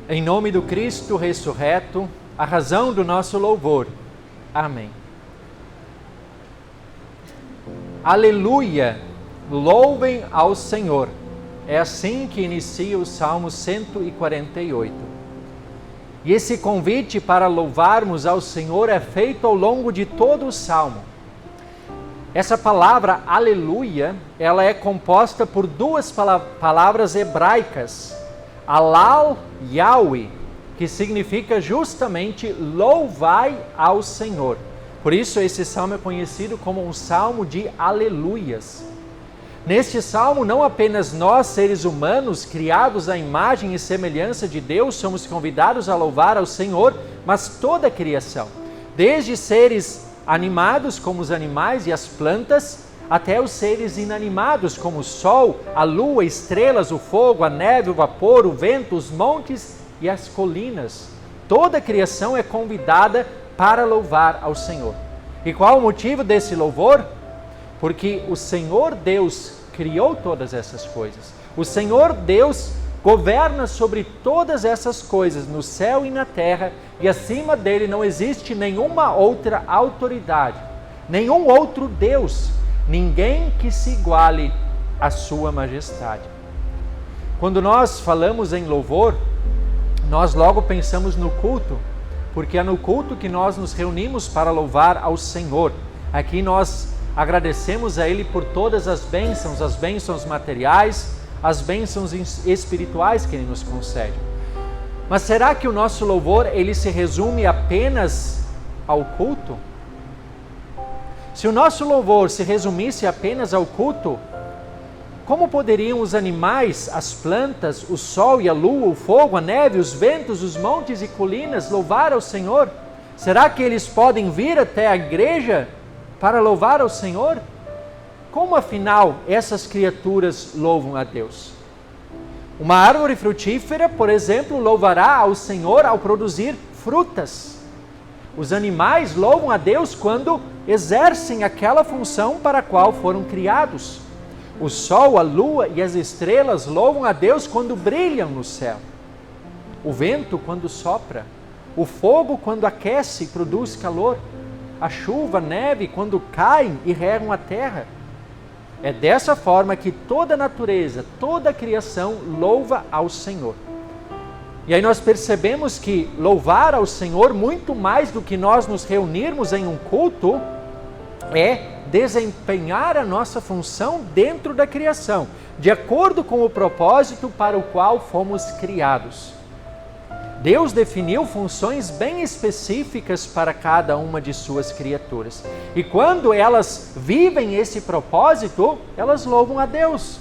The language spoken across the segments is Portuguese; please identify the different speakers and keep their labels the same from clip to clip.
Speaker 1: Em nome do Cristo ressurreto, a razão do nosso louvor. Amém. Aleluia! Louvem ao Senhor. É assim que inicia o Salmo 148. E esse convite para louvarmos ao Senhor é feito ao longo de todo o Salmo. Essa palavra, aleluia, ela é composta por duas palavras hebraicas. Alal Yahweh, que significa justamente louvai ao Senhor. Por isso esse salmo é conhecido como um salmo de aleluias. Neste salmo, não apenas nós, seres humanos, criados à imagem e semelhança de Deus, somos convidados a louvar ao Senhor, mas toda a criação, desde seres animados como os animais e as plantas, até os seres inanimados, como o sol, a lua, estrelas, o fogo, a neve, o vapor, o vento, os montes e as colinas. Toda a criação é convidada para louvar ao Senhor. E qual o motivo desse louvor? Porque o Senhor Deus criou todas essas coisas. O Senhor Deus governa sobre todas essas coisas, no céu e na terra, e acima dele não existe nenhuma outra autoridade, nenhum outro Deus. Ninguém que se iguale à sua majestade. Quando nós falamos em louvor, nós logo pensamos no culto, porque é no culto que nós nos reunimos para louvar ao Senhor. Aqui nós agradecemos a Ele por todas as bênçãos materiais, as bênçãos espirituais que Ele nos concede. Mas será que o nosso louvor, ele se resume apenas ao culto? Se o nosso louvor se resumisse apenas ao culto, como poderiam os animais, as plantas, o sol e a lua, o fogo, a neve, os ventos, os montes e colinas louvar ao Senhor? Será que eles podem vir até a igreja para louvar ao Senhor? Como afinal essas criaturas louvam a Deus? Uma árvore frutífera, por exemplo, louvará ao Senhor ao produzir frutas. Os animais louvam a Deus quando exercem aquela função para a qual foram criados. O sol, a lua e as estrelas louvam a Deus quando brilham no céu. O vento quando sopra. O fogo quando aquece e produz calor. A chuva, a neve quando caem e regam a terra. É dessa forma que toda a natureza, toda a criação louva ao Senhor. E aí nós percebemos que louvar ao Senhor, muito mais do que nós nos reunirmos em um culto, é desempenhar a nossa função dentro da criação, de acordo com o propósito para o qual fomos criados. Deus definiu funções bem específicas para cada uma de suas criaturas. E quando elas vivem esse propósito, elas louvam a Deus.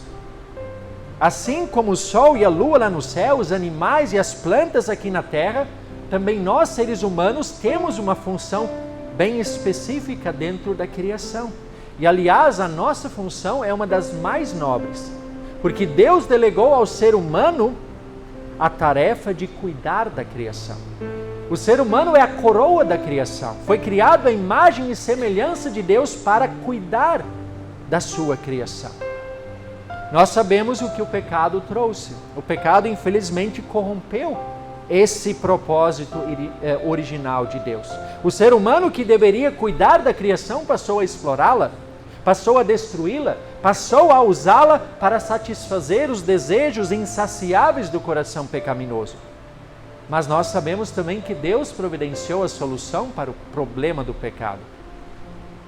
Speaker 1: Assim como o sol e a lua lá no céu, os animais e as plantas aqui na terra, também nós, seres humanos, temos uma função bem específica dentro da criação. E, aliás, a nossa função é uma das mais nobres, porque Deus delegou ao ser humano a tarefa de cuidar da criação. O ser humano é a coroa da criação. Foi criado à imagem e semelhança de Deus para cuidar da sua criação. Nós sabemos o que o pecado trouxe. O pecado, infelizmente, corrompeu esse propósito original de Deus. O ser humano que deveria cuidar da criação passou a explorá-la, passou a destruí-la, passou a usá-la para satisfazer os desejos insaciáveis do coração pecaminoso. Mas nós sabemos também que Deus providenciou a solução para o problema do pecado.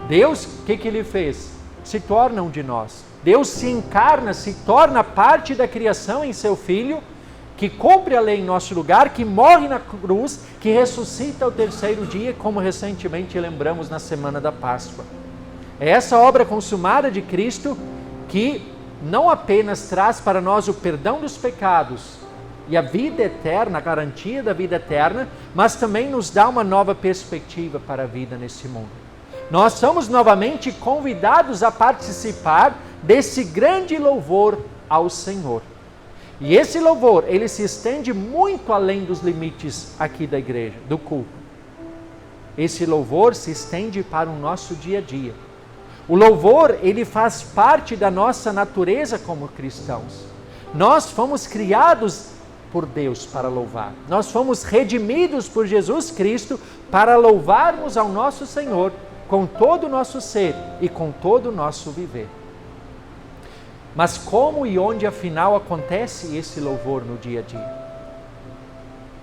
Speaker 1: Deus, o que Ele fez? Se torna um de nós. Deus se encarna, se torna parte da criação em seu Filho, que cumpre a lei em nosso lugar, que morre na cruz, que ressuscita ao terceiro dia, como recentemente lembramos na semana da Páscoa. É essa obra consumada de Cristo que não apenas traz para nós o perdão dos pecados e a vida eterna, a garantia da vida eterna, mas também nos dá uma nova perspectiva para a vida nesse mundo. Nós somos novamente convidados a participar desse grande louvor ao Senhor. E esse louvor, ele se estende muito além dos limites aqui da igreja, do culto. Esse louvor se estende para o nosso dia a dia. O louvor, ele faz parte da nossa natureza como cristãos. Nós fomos criados por Deus para louvar. Nós fomos redimidos por Jesus Cristo para louvarmos ao nosso Senhor com todo o nosso ser e com todo o nosso viver. Mas como e onde afinal acontece esse louvor no dia a dia?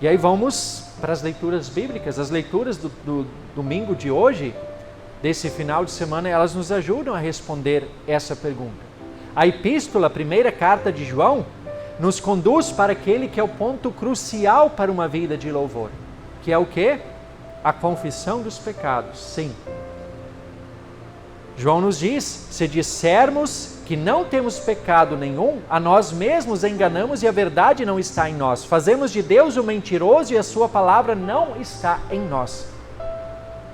Speaker 1: E aí vamos para as leituras bíblicas. As leituras do domingo de hoje, desse final de semana, elas nos ajudam a responder essa pergunta. A epístola, a primeira carta de João, nos conduz para aquele que é o ponto crucial para uma vida de louvor, que é o quê? A confissão dos pecados, sim. João nos diz, se dissermos que não temos pecado nenhum, a nós mesmos enganamos e a verdade não está em nós. Fazemos de Deus o mentiroso e a sua palavra não está em nós.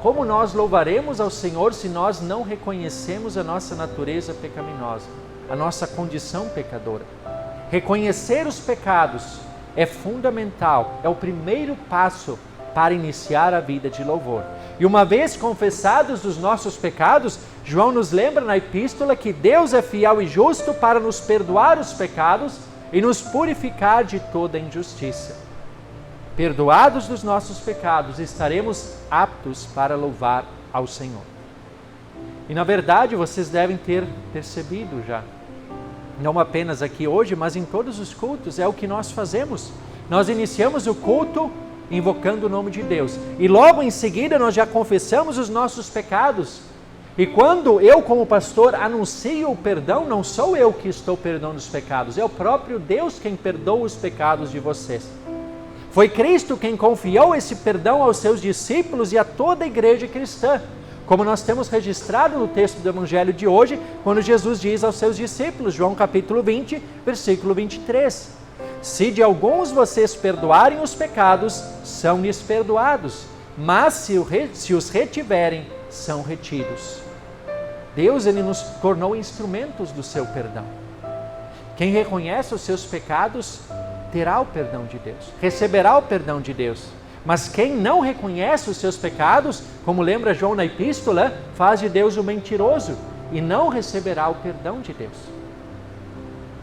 Speaker 1: Como nós louvaremos ao Senhor se nós não reconhecemos a nossa natureza pecaminosa, a nossa condição pecadora? Reconhecer os pecados é fundamental, é o primeiro passo para iniciar a vida de louvor. E uma vez confessados os nossos pecados, João nos lembra na epístola que Deus é fiel e justo para nos perdoar os pecados e nos purificar de toda injustiça. Perdoados dos nossos pecados, estaremos aptos para louvar ao Senhor. E na verdade, vocês devem ter percebido já, não apenas aqui hoje, mas em todos os cultos, é o que nós fazemos. Nós iniciamos o culto invocando o nome de Deus. E logo em seguida nós já confessamos os nossos pecados. E quando eu, como pastor, anuncio o perdão, não sou eu que estou perdoando os pecados, é o próprio Deus quem perdoa os pecados de vocês. Foi Cristo quem confiou esse perdão aos seus discípulos e a toda a igreja cristã, como nós temos registrado no texto do Evangelho de hoje, quando Jesus diz aos seus discípulos, João capítulo 20, versículo 23, se de alguns vocês perdoarem os pecados, são-lhes perdoados, mas se os retiverem, são retidos. Deus, Ele nos tornou instrumentos do seu perdão. Quem reconhece os seus pecados, terá o perdão de Deus, receberá o perdão de Deus. Mas quem não reconhece os seus pecados, como lembra João na epístola, faz de Deus o mentiroso e não receberá o perdão de Deus.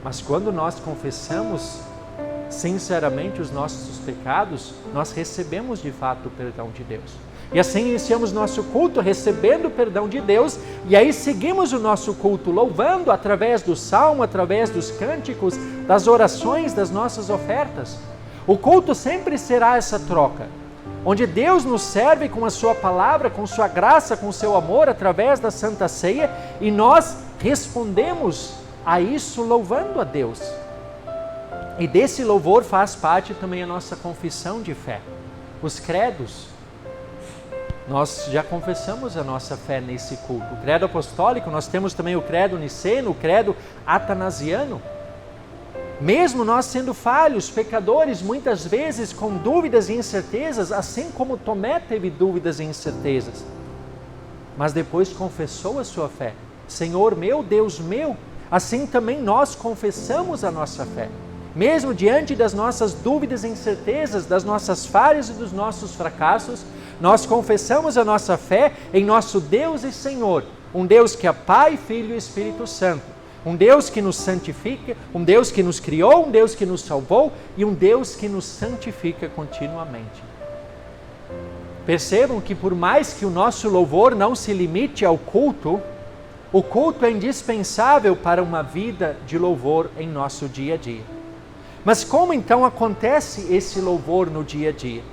Speaker 1: Mas quando nós confessamos sinceramente os nossos pecados, nós recebemos de fato o perdão de Deus. E assim iniciamos nosso culto recebendo o perdão de Deus, e aí seguimos o nosso culto louvando através do salmo, através dos cânticos, das orações, das nossas ofertas. O culto sempre será essa troca, onde Deus nos serve com a sua palavra, com sua graça, com seu amor, através da Santa Ceia, e nós respondemos a isso louvando a Deus. E desse louvor faz parte também a nossa confissão de fé, os credos. Nós já confessamos a nossa fé nesse culto. O credo apostólico, nós temos também o credo niceno, o credo atanasiano. Mesmo nós sendo falhos, pecadores, muitas vezes com dúvidas e incertezas, assim como Tomé teve dúvidas e incertezas, mas depois confessou a sua fé. Senhor meu, Deus meu, assim também nós confessamos a nossa fé. Mesmo diante das nossas dúvidas e incertezas, das nossas falhas e dos nossos fracassos, nós confessamos a nossa fé em nosso Deus e Senhor, um Deus que é Pai, Filho e Espírito Santo, um Deus que nos santifica, um Deus que nos criou, um Deus que nos salvou e um Deus que nos santifica continuamente. Percebam que por mais que o nosso louvor não se limite ao culto, o culto é indispensável para uma vida de louvor em nosso dia a dia. Mas como então acontece esse louvor no dia a dia?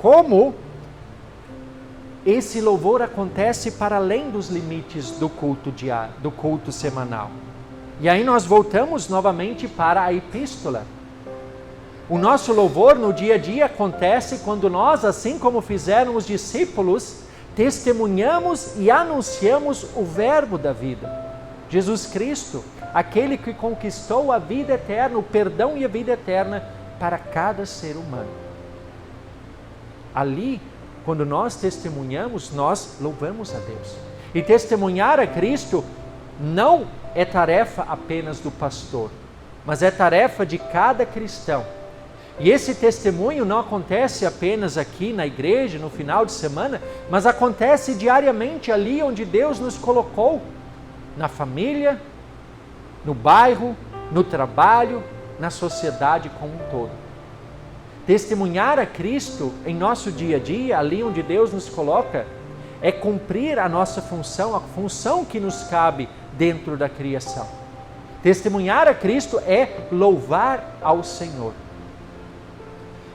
Speaker 1: Como esse louvor acontece para além dos limites do culto diário, do culto semanal? E aí nós voltamos novamente para a epístola. O nosso louvor no dia a dia acontece quando nós, assim como fizeram os discípulos, testemunhamos e anunciamos o verbo da vida, Jesus Cristo, aquele que conquistou a vida eterna, o perdão e a vida eterna para cada ser humano. Ali, quando nós testemunhamos, nós louvamos a Deus. E testemunhar a Cristo não é tarefa apenas do pastor, mas é tarefa de cada cristão. E esse testemunho não acontece apenas aqui na igreja, no final de semana, mas acontece diariamente ali onde Deus nos colocou, na família, no bairro, no trabalho, na sociedade como um todo. Testemunhar a Cristo em nosso dia a dia, ali onde Deus nos coloca, é cumprir a nossa função, a função que nos cabe dentro da criação. Testemunhar a Cristo é louvar ao Senhor.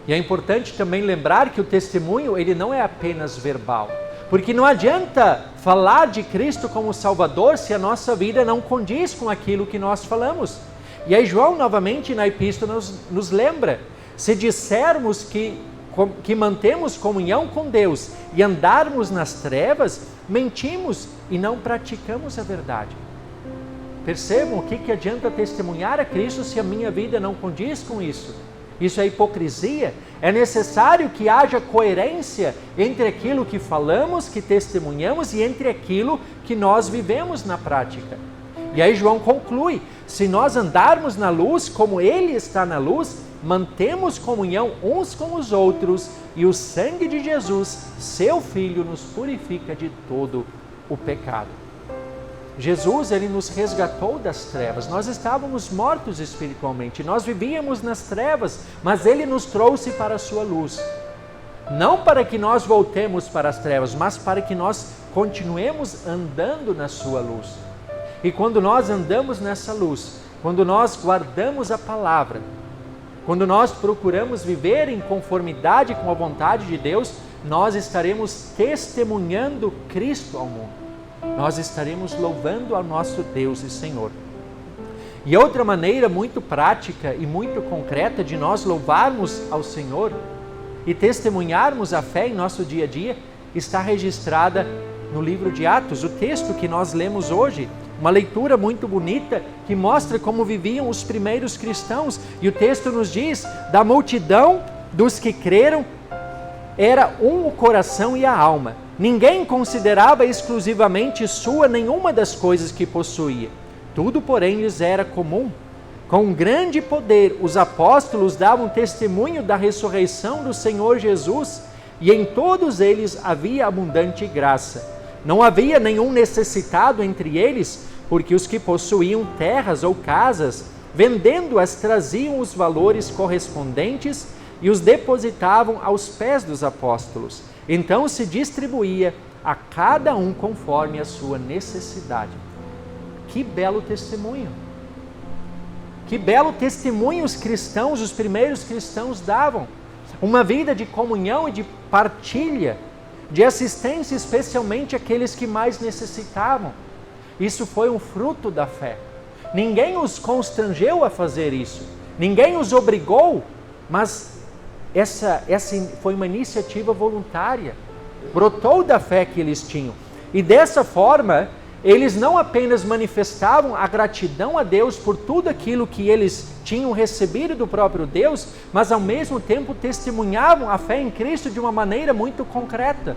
Speaker 1: E é importante também lembrar que o testemunho, ele não é apenas verbal. Porque não adianta falar de Cristo como Salvador se a nossa vida não condiz com aquilo que nós falamos. E aí João, novamente, na epístola, nos lembra, se dissermos que mantemos comunhão com Deus e andarmos nas trevas, mentimos e não praticamos a verdade. Percebam o que adianta testemunhar a Cristo se a minha vida não condiz com isso? Isso é hipocrisia. É necessário que haja coerência entre aquilo que falamos, que testemunhamos e entre aquilo que nós vivemos na prática. E aí João conclui, se nós andarmos na luz como Ele está na luz, mantemos comunhão uns com os outros e o sangue de Jesus, seu Filho, nos purifica de todo o pecado. Jesus, Ele nos resgatou das trevas. Nós estávamos mortos espiritualmente, nós vivíamos nas trevas, mas Ele nos trouxe para a sua luz. Não para que nós voltemos para as trevas, mas para que nós continuemos andando na sua luz. E quando nós andamos nessa luz, quando nós guardamos a palavra, quando nós procuramos viver em conformidade com a vontade de Deus, nós estaremos testemunhando Cristo ao mundo. Nós estaremos louvando ao nosso Deus e Senhor. E outra maneira muito prática e muito concreta de nós louvarmos ao Senhor e testemunharmos a fé em nosso dia a dia está registrada no livro de Atos, o texto que nós lemos hoje. Uma leitura muito bonita que mostra como viviam os primeiros cristãos. E o texto nos diz, da multidão dos que creram, era um o coração e a alma. Ninguém considerava exclusivamente sua nenhuma das coisas que possuía. Tudo, porém, lhes era comum. Com grande poder, os apóstolos davam testemunho da ressurreição do Senhor Jesus, e em todos eles havia abundante graça. Não havia nenhum necessitado entre eles, porque os que possuíam terras ou casas, vendendo-as, traziam os valores correspondentes e os depositavam aos pés dos apóstolos. Então se distribuía a cada um conforme a sua necessidade. Que belo testemunho! Que belo testemunho os cristãos, os primeiros cristãos davam. Uma vida de comunhão e de partilha, de assistência especialmente àqueles que mais necessitavam. Isso foi um fruto da fé. Ninguém os constrangeu a fazer isso. Ninguém os obrigou, mas essa foi uma iniciativa voluntária. Brotou da fé que eles tinham. E dessa forma, eles não apenas manifestavam a gratidão a Deus por tudo aquilo que eles tinham recebido do próprio Deus, mas ao mesmo tempo testemunhavam a fé em Cristo de uma maneira muito concreta,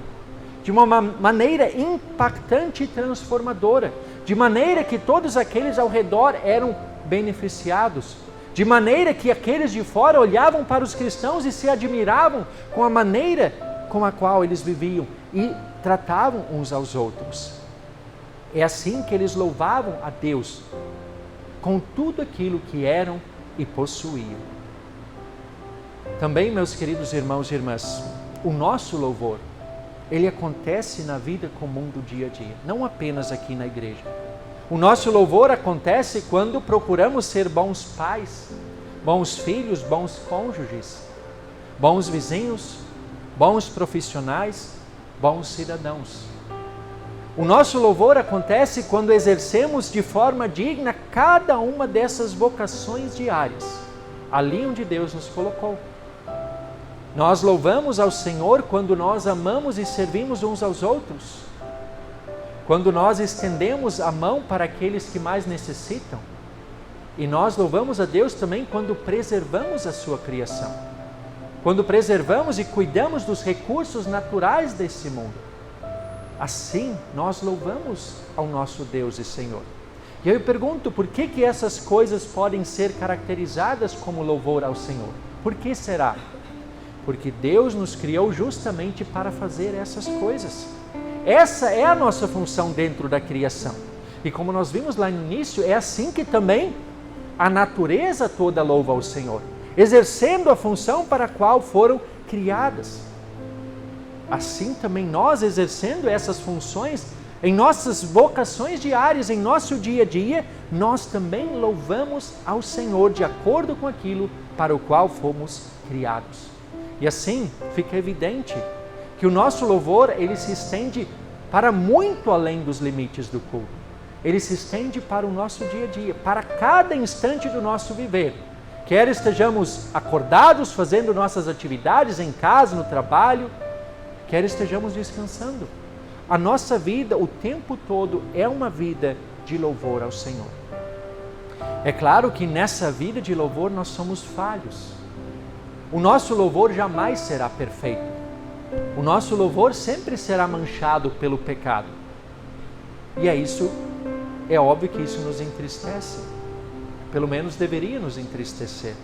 Speaker 1: de uma maneira impactante e transformadora, de maneira que todos aqueles ao redor eram beneficiados, de maneira que aqueles de fora olhavam para os cristãos e se admiravam com a maneira com a qual eles viviam e tratavam uns aos outros. É assim que eles louvavam a Deus, com tudo aquilo que eram e possuíam. Também, meus queridos irmãos e irmãs, o nosso louvor, ele acontece na vida comum do dia a dia, não apenas aqui na igreja. O nosso louvor acontece quando procuramos ser bons pais, bons filhos, bons cônjuges, bons vizinhos, bons profissionais, bons cidadãos. O nosso louvor acontece quando exercemos de forma digna cada uma dessas vocações diárias, ali onde Deus nos colocou. Nós louvamos ao Senhor quando nós amamos e servimos uns aos outros, quando nós estendemos a mão para aqueles que mais necessitam. E nós louvamos a Deus também quando preservamos a sua criação, quando preservamos e cuidamos dos recursos naturais desse mundo. Assim, nós louvamos ao nosso Deus e Senhor. E eu pergunto, por que essas coisas podem ser caracterizadas como louvor ao Senhor? Por que será? Porque Deus nos criou justamente para fazer essas coisas. Essa é a nossa função dentro da criação. E como nós vimos lá no início, é assim que também a natureza toda louva ao Senhor. exercendo a função para a qual foram criadas. Assim também nós, exercendo essas funções em nossas vocações diárias, em nosso dia a dia, nós também louvamos ao Senhor de acordo com aquilo para o qual fomos criados. E assim fica evidente que o nosso louvor, ele se estende para muito além dos limites do culto. Ele se estende para o nosso dia a dia, para cada instante do nosso viver. Quer estejamos acordados, fazendo nossas atividades em casa, no trabalho, quer estejamos descansando. A nossa vida, o tempo todo, é uma vida de louvor ao Senhor. É claro que nessa vida de louvor nós somos falhos. O nosso louvor jamais será perfeito. O nosso louvor sempre será manchado pelo pecado. E é óbvio que isso nos entristece. Pelo menos deveria nos entristecer.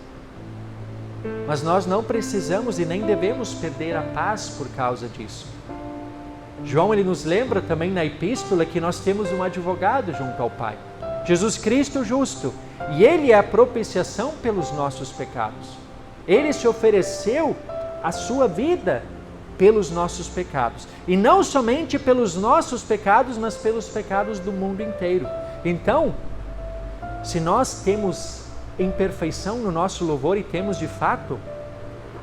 Speaker 1: Mas nós não precisamos e nem devemos perder a paz por causa disso. João, ele nos lembra também na epístola que nós temos um advogado junto ao Pai, Jesus Cristo justo, e Ele é a propiciação pelos nossos pecados. Ele se ofereceu a sua vida pelos nossos pecados, e não somente pelos nossos pecados, mas pelos pecados do mundo inteiro. Então, se nós temos imperfeição no nosso louvor, e temos de fato,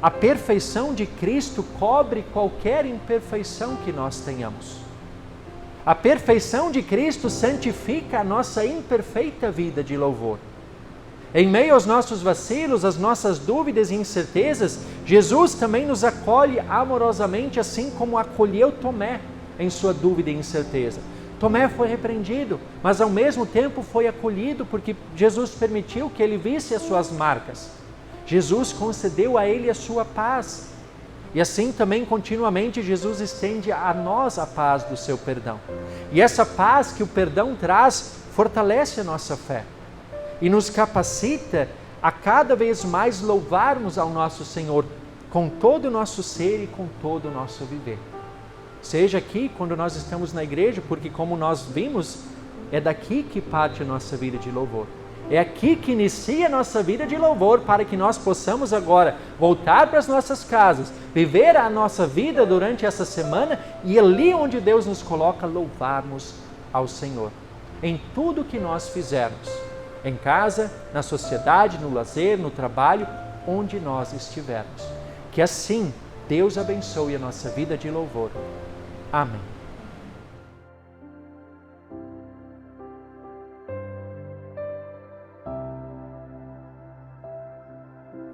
Speaker 1: a perfeição de Cristo cobre qualquer imperfeição que nós tenhamos. A perfeição de Cristo santifica a nossa imperfeita vida de louvor. Em meio aos nossos vacilos, às nossas dúvidas e incertezas, Jesus também nos acolhe amorosamente, assim como acolheu Tomé em sua dúvida e incerteza. Tomé foi repreendido, mas ao mesmo tempo foi acolhido porque Jesus permitiu que ele visse as suas marcas. Jesus concedeu a ele a sua paz. E assim também continuamente Jesus estende a nós a paz do seu perdão. E essa paz que o perdão traz fortalece a nossa fé e nos capacita a cada vez mais louvarmos ao nosso Senhor com todo o nosso ser e com todo o nosso viver. Seja aqui quando nós estamos na igreja, porque como nós vimos, é daqui que parte a nossa vida de louvor. É aqui que inicia a nossa vida de louvor, para que nós possamos agora voltar para as nossas casas, viver a nossa vida durante essa semana e ali onde Deus nos coloca, louvarmos ao Senhor. Em tudo que nós fizermos, em casa, na sociedade, no lazer, no trabalho, onde nós estivermos. Que assim Deus abençoe a nossa vida de louvor. Amém.